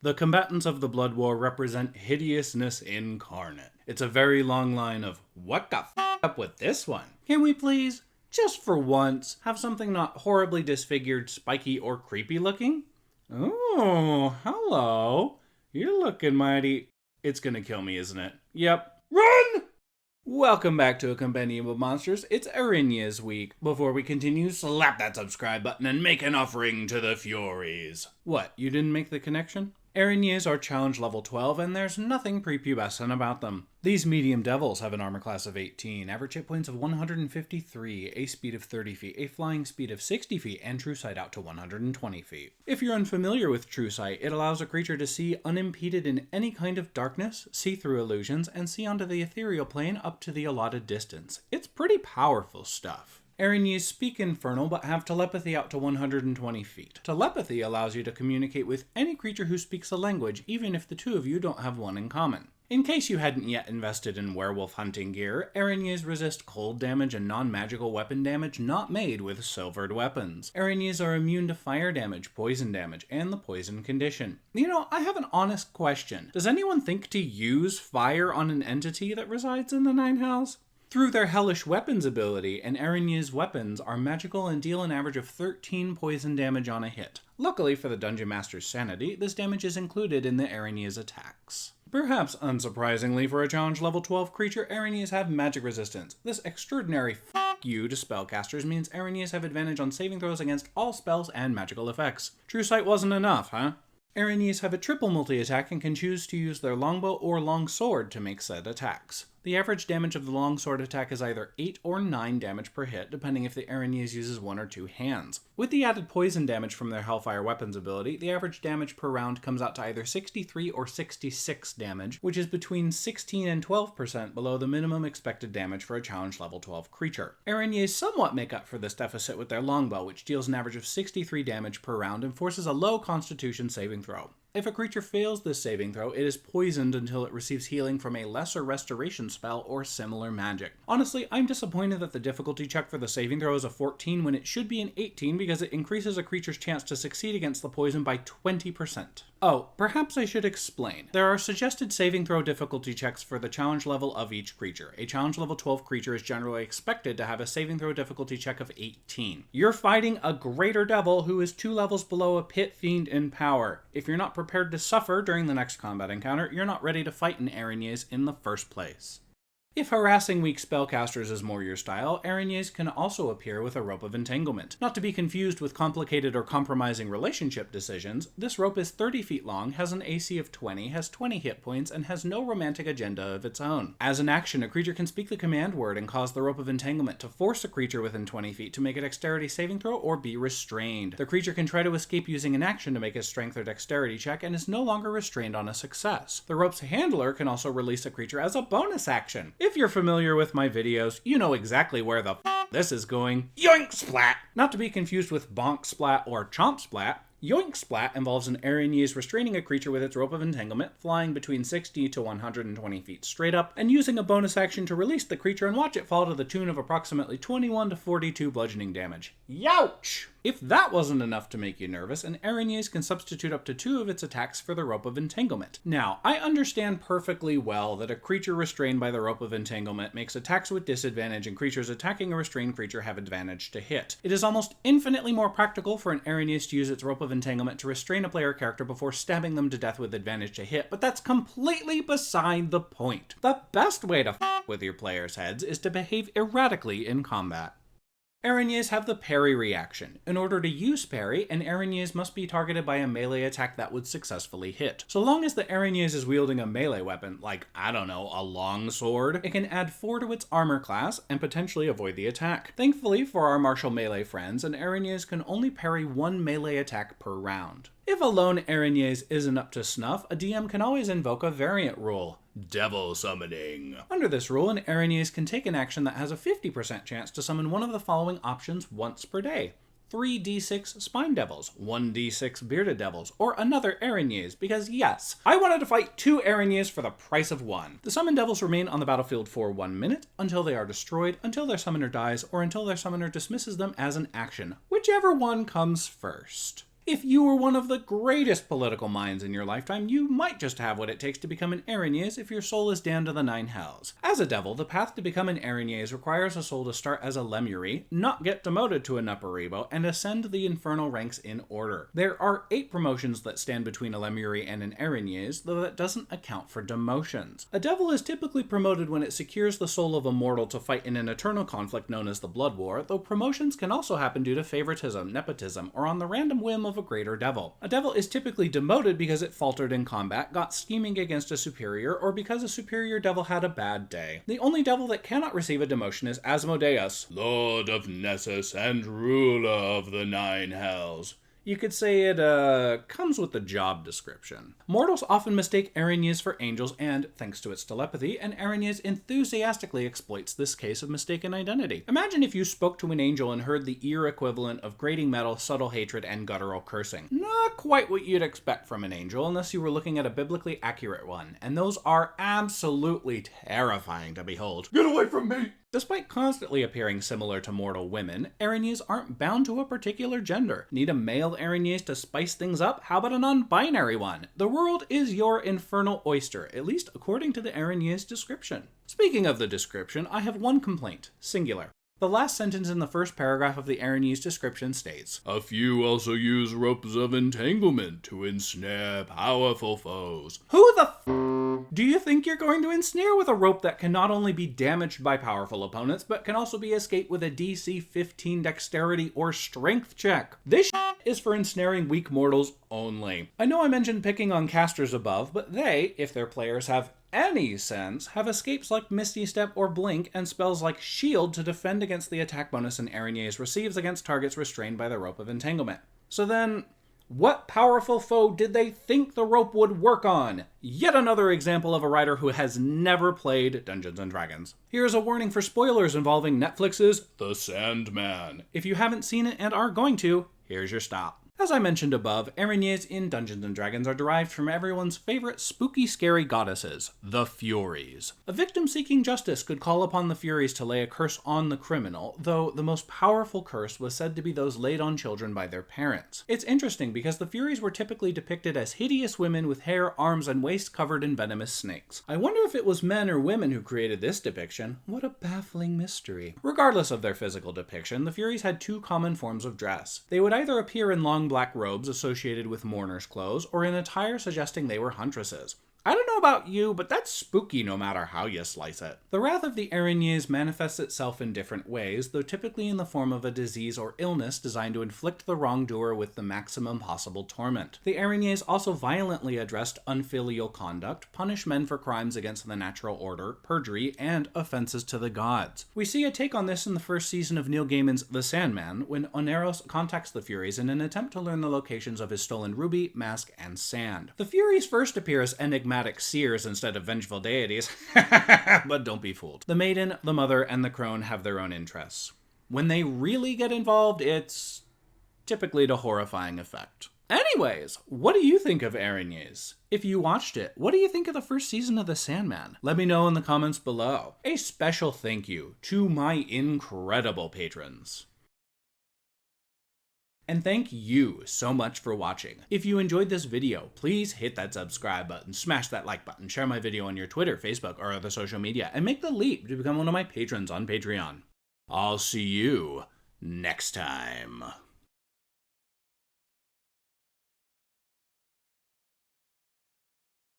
The combatants of the Blood War represent hideousness incarnate. It's a very long line of, what got up with this one? Can we please, just for once, have something not horribly disfigured, spiky, or creepy looking? Oh, hello. You're looking mighty... It's gonna kill me, isn't it? Yep. Run! Welcome back to A Compendium of Monsters. It's Erinyes week. Before we continue, slap that subscribe button and make an offering to the Furies. What, you didn't make the connection? Erinyes are challenge level 12, and there's nothing prepubescent about them. These medium devils have an armor class of 18, average hit points of 153, a speed of 30 feet, a flying speed of 60 feet, and true sight out to 120 feet. If you're unfamiliar with true sight, it allows a creature to see unimpeded in any kind of darkness, see through illusions, and see onto the ethereal plane up to the allotted distance. It's pretty powerful stuff. Erinyes speak Infernal, but have telepathy out to 120 feet. Telepathy allows you to communicate with any creature who speaks a language, even if the two of you don't have one in common. In case you hadn't yet invested in werewolf hunting gear, Erinyes resist cold damage and non-magical weapon damage not made with silvered weapons. Erinyes are immune to fire damage, poison damage, and the poison condition. You know, I have an honest question. Does anyone think to use fire on an entity that resides in the Nine Hells? Through their Hellish Weapons ability, and Erinyes weapons are magical and deal an average of 13 poison damage on a hit. Luckily for the Dungeon Master's sanity, this damage is included in the Erinyes attacks. Perhaps unsurprisingly for a challenge level 12 creature, Erinyes have magic resistance. This extraordinary f*** you to spellcasters means Erinyes have advantage on saving throws against all spells and magical effects. True sight wasn't enough, huh? Erinyes have a triple multi-attack and can choose to use their longbow or longsword to make said attacks. The average damage of the longsword attack is either 8 or 9 damage per hit, depending if the Erinyes uses one or two hands. With the added poison damage from their Hellfire Weapons ability, the average damage per round comes out to either 63 or 66 damage, which is between 16 and 12% below the minimum expected damage for a challenge level 12 creature. Erinyes somewhat make up for this deficit with their longbow, which deals an average of 63 damage per round and forces a low constitution saving throw. If a creature fails this saving throw, it is poisoned until it receives healing from a lesser restoration spell or similar magic. Honestly, I'm disappointed that the difficulty check for the saving throw is a 14 when it should be an 18 because it increases a creature's chance to succeed against the poison by 20%. Oh, perhaps I should explain. There are suggested saving throw difficulty checks for the challenge level of each creature. A challenge level 12 creature is generally expected to have a saving throw difficulty check of 18. You're fighting a greater devil who is 2 levels below a pit fiend in power. If you're not prepared to suffer during the next combat encounter, you're not ready to fight an Erinyes in the first place. If harassing weak spellcasters is more your style, Erinyes can also appear with a Rope of Entanglement. Not to be confused with complicated or compromising relationship decisions, this rope is 30 feet long, has an AC of 20, has 20 hit points, and has no romantic agenda of its own. As an action, a creature can speak the command word and cause the Rope of Entanglement to force a creature within 20 feet to make a dexterity saving throw or be restrained. The creature can try to escape using an action to make a strength or dexterity check and is no longer restrained on a success. The rope's handler can also release a creature as a bonus action. If you're familiar with my videos, you know exactly where the this is going. Yoink splat! Not to be confused with bonk splat or chomp splat. Yoink Splat involves an Erinyes restraining a creature with its Rope of Entanglement, flying between 60 to 120 feet straight up, and using a bonus action to release the creature and watch it fall to the tune of approximately 21 to 42 bludgeoning damage. Youch! If that wasn't enough to make you nervous, an Erinyes can substitute up to 2 of its attacks for the Rope of Entanglement. Now, I understand perfectly well that a creature restrained by the Rope of Entanglement makes attacks with disadvantage and creatures attacking a restrained creature have advantage to hit. It is almost infinitely more practical for an Erinyes to use its Rope of Entanglement to restrain a player character before stabbing them to death with advantage to hit, but that's completely beside the point. The best way to f with your players' heads is to behave erratically in combat. Erinyes have the parry reaction. In order to use parry, an Erinyes must be targeted by a melee attack that would successfully hit. So long as the Erinyes is wielding a melee weapon, like, I don't know, a long sword, it can add 4 to its armor class and potentially avoid the attack. Thankfully for our martial melee friends, an Erinyes can only parry 1 melee attack per round. If a lone Erinyes isn't up to snuff, a DM can always invoke a variant rule. Devil Summoning. Under this rule, an Erinyes can take an action that has a 50% chance to summon one of the following options once per day. 3d6 Spine Devils, 1d6 Bearded Devils, or another Erinyes, because yes, I wanted to fight 2 Erinyes for the price of 1. The Summoned Devils remain on the battlefield for 1 minute, until they are destroyed, until their summoner dies, or until their summoner dismisses them as an action, whichever one comes first. If you were one of the greatest political minds in your lifetime, you might just have what it takes to become an Erinyes if your soul is damned to the 9 hells. As a devil, the path to become an Erinyes requires a soul to start as a Lemuri, not get demoted to a Nupparibo, and ascend the infernal ranks in order. There are 8 promotions that stand between a Lemuri and an Erinyes, though that doesn't account for demotions. A devil is typically promoted when it secures the soul of a mortal to fight in an eternal conflict known as the Blood War, though promotions can also happen due to favoritism, nepotism, or on the random whim of a greater devil. A devil is typically demoted because it faltered in combat, got scheming against a superior, or because a superior devil had a bad day. The only devil that cannot receive a demotion is Asmodeus, Lord of Nessus and ruler of the 9 hells. You could say it comes with the job description. Mortals often mistake Erinyes for angels, and, thanks to its telepathy, an Erinyes enthusiastically exploits this case of mistaken identity. Imagine if you spoke to an angel and heard the ear equivalent of grating metal, subtle hatred, and guttural cursing. Not quite what you'd expect from an angel unless you were looking at a biblically accurate one, and those are absolutely terrifying to behold. Get away from me! Despite constantly appearing similar to mortal women, Erinyes aren't bound to a particular gender. Need a male Erinyes to spice things up? How about a non-binary one? The world is your infernal oyster, at least according to the Erinyes description. Speaking of the description, I have one complaint, singular. The last sentence in the first paragraph of the Erinyes description states, "A few also use ropes of entanglement to ensnare powerful foes." Who the do you think you're going to ensnare with a rope that can not only be damaged by powerful opponents, but can also be escaped with a DC 15 dexterity or strength check? This is for ensnaring weak mortals only. I know I mentioned picking on casters above, but they, if their players have any sense, have escapes like Misty Step or Blink and spells like Shield to defend against the attack bonus an Erinyes receives against targets restrained by the rope of entanglement. So then, what powerful foe did they think the rope would work on? Yet another example of a writer who has never played Dungeons & Dragons. Here's a warning for spoilers involving Netflix's The Sandman. If you haven't seen it and are going to, here's your stop. As I mentioned above, Erinyes in Dungeons & Dragons are derived from everyone's favorite spooky, scary goddesses, the Furies. A victim seeking justice could call upon the Furies to lay a curse on the criminal, though the most powerful curse was said to be those laid on children by their parents. It's interesting because the Furies were typically depicted as hideous women with hair, arms, and waist covered in venomous snakes. I wonder if it was men or women who created this depiction. What a baffling mystery. Regardless of their physical depiction, the Furies had 2 common forms of dress. They would either appear in long black robes associated with mourners' clothes, or in attire suggesting they were huntresses. I don't know about you, but that's spooky no matter how you slice it. The wrath of the Erinyes manifests itself in different ways, though typically in the form of a disease or illness designed to inflict the wrongdoer with the maximum possible torment. The Erinyes also violently addressed unfilial conduct, punish men for crimes against the natural order, perjury, and offenses to the gods. We see a take on this in the first season of Neil Gaiman's The Sandman, when Oneros contacts the Furies in an attempt to learn the locations of his stolen ruby, mask, and sand. The Furies first appear as enigmatic seers instead of vengeful deities, but don't be fooled. The maiden, the mother, and the crone have their own interests. When they really get involved, it's typically to horrifying effect. Anyways, what do you think of Erinyes? If you watched it, what do you think of the first season of The Sandman? Let me know in the comments below. A special thank you to my incredible patrons. And thank you so much for watching. If you enjoyed this video, please hit that subscribe button, smash that like button, share my video on your Twitter, Facebook, or other social media, and make the leap to become one of my patrons on Patreon. I'll see you next time.